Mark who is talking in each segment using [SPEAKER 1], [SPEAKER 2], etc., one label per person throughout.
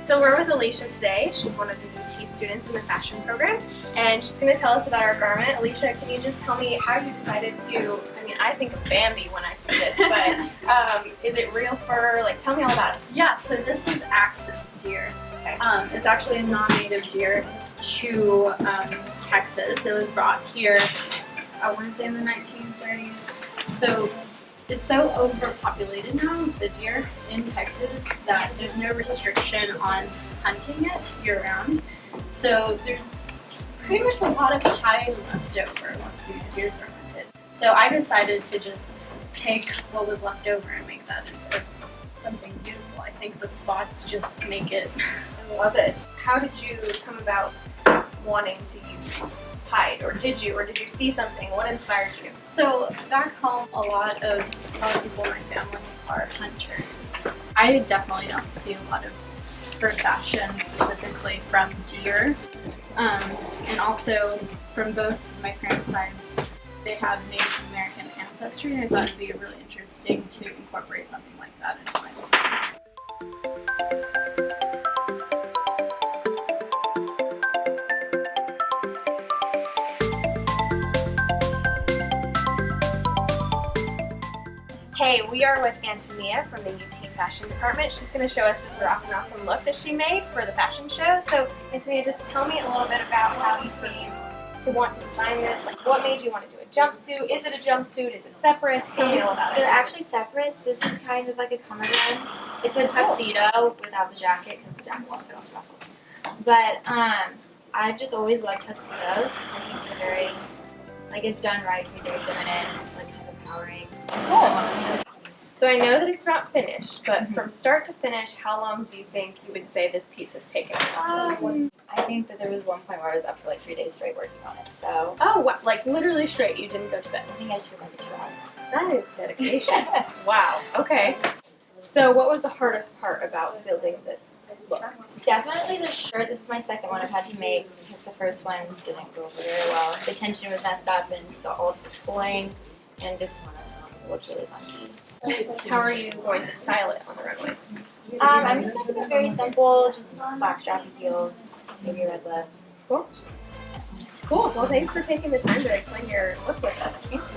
[SPEAKER 1] So we're with Alicia today. She's one of the UT students in the fashion program, and she's going to tell us about our garment. Alicia, can you just tell me how you decided to, I think of Bambi when I see this, but is it real fur? Like, tell me all about it.
[SPEAKER 2] Yeah, so this is Axis deer.
[SPEAKER 1] Okay.
[SPEAKER 2] It's actually a non-native deer to Texas. It was brought here, I want to say in the 1930s. So it's so overpopulated now, the deer in Texas, that there's no restriction on hunting it year-round. So there's pretty much a lot of hide left over once these deers are hunted. So I decided to just take what was left over and make that into something beautiful. I think the spots just make it.
[SPEAKER 1] I love it. How did you come about wanting to use hide, or did you see something? What inspired you?
[SPEAKER 2] So back home, a lot of people in my family are hunters. I definitely don't see a lot of fur fashion specifically from deer, and also from both my parents' sides. They have Native American ancestry, and I thought it'd be really interesting to incorporate something like that into my designs.
[SPEAKER 1] Hey, we are with Antonia from the UT Fashion Department. She's going to show us this rockin' awesome look that she made for the fashion show. So, Antonia, just tell me a little bit about how you came to want to design this. Like, what made you want to do a jumpsuit? Is it a jumpsuit? Is it separate? Tell me all about it.
[SPEAKER 3] They're actually separates. This is kind of like a cummerbund. It's a tuxedo without the jacket because the jacket won't fit on the ruffles. But I've just always loved tuxedos. I think they're very, like, if done right, can be very feminine. It's like kind of empowering.
[SPEAKER 1] Cool. So I know that it's not finished, but from start to finish, how long do you think you would say this piece has taken?
[SPEAKER 3] I think that there was one point where I was up for like 3 days straight working on it. So
[SPEAKER 1] Oh, what, like literally straight? You didn't go to bed?
[SPEAKER 3] I think I took like a 2 hour.
[SPEAKER 1] That is dedication. Wow. Okay. So what was the hardest part about building this look?
[SPEAKER 3] Definitely the shirt. This is my second one I've had to make because the first one didn't go over very well. The tension was messed up and so all of it was pulling, and this was really funky.
[SPEAKER 1] How are you going to style it on the runway?
[SPEAKER 3] I'm just going to keep it very simple, just black strappy heels, maybe a red lip.
[SPEAKER 1] Cool. Cool. Well, thanks for taking the time to explain your look with us. Thank you.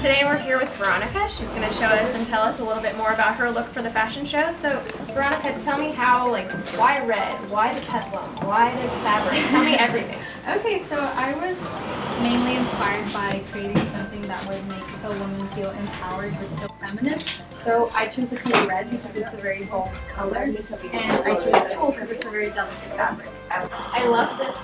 [SPEAKER 1] Today we're here with Veronica. She's going to show us and tell us a little bit more about her look for the fashion show. So, Veronica, tell me how, why red? Why the peplum? Why this fabric? Tell me everything.
[SPEAKER 4] Okay, so I was mainly inspired by creating something that would make a woman feel empowered but still feminine. So I chose the color red because it's a very bold color, and I chose tulle because it's a very delicate fabric.
[SPEAKER 1] I love this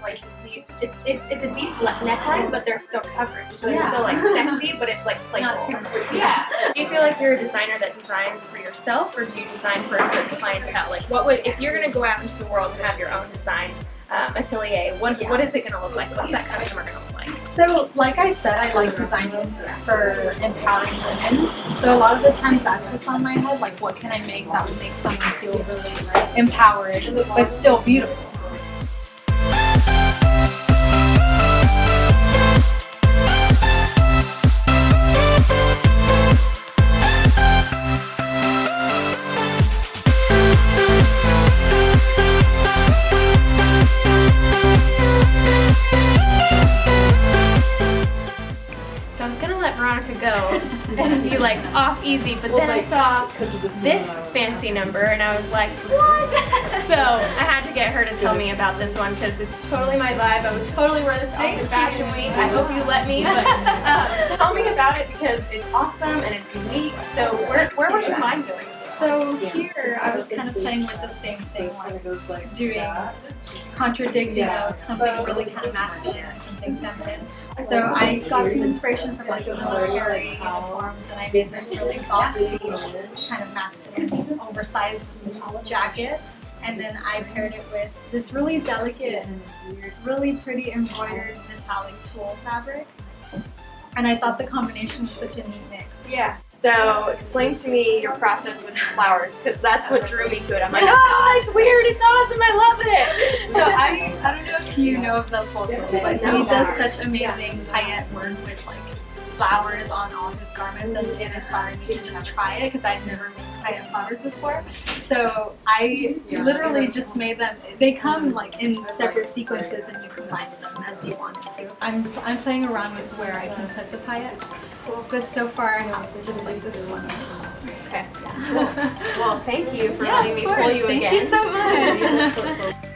[SPEAKER 1] like deep, it's a deep neckline, but there's still coverage. So it's still like sexy, but it's like playful.
[SPEAKER 4] Not too much.
[SPEAKER 1] Yeah. Do you feel like you're a designer that designs for yourself, or do you design for a certain clientele? Like, what would, if you're going to go out into the world and have your own design atelier, what is it going to look like? What's that customer going to look like?
[SPEAKER 4] So, like I said, I like designing for empowering women. So a lot of the times that's what's on my head, like what can I make that would make someone feel really empowered, but still beautiful.
[SPEAKER 1] So I was gonna let Veronica go and be like off easy, but then I saw this fancy number and I was like, what? So I had to get her to tell me about this one because it's totally my vibe. I would totally wear this off to Fashion Week. I hope you let me, but tell me about it because it's awesome and it's unique. So where was your mind going?
[SPEAKER 4] So here I was kind of playing with the same thing, like doing contradicting of something really kind of masculine and something feminine. So I got some inspiration from like the military uniforms, and I made this really boxy, kind of masculine, oversized jacket. And then I paired it with this really delicate, really pretty embroidered metallic tulle fabric. And I thought the combination was such a neat mix.
[SPEAKER 1] Yeah. So explain to me your process with the flowers, because that's what drew me to it. I'm like, oh, it's weird, it's awesome, I love it.
[SPEAKER 4] So I don't know if you know of the Pulsar, but he does such amazing paillette work with like flowers on all his garments, and it inspired me to just try it because I'd never made paillette flowers before. So I literally just made them. They come like in separate sequences, and you combine them as you want it to. I'm playing around with where I can put the paillettes, but so far I have just like this one.
[SPEAKER 1] Okay. Well, thank you for
[SPEAKER 4] Yeah,
[SPEAKER 1] letting
[SPEAKER 4] of
[SPEAKER 1] me
[SPEAKER 4] course.
[SPEAKER 1] pull you
[SPEAKER 4] Thank
[SPEAKER 1] again.
[SPEAKER 4] you so much.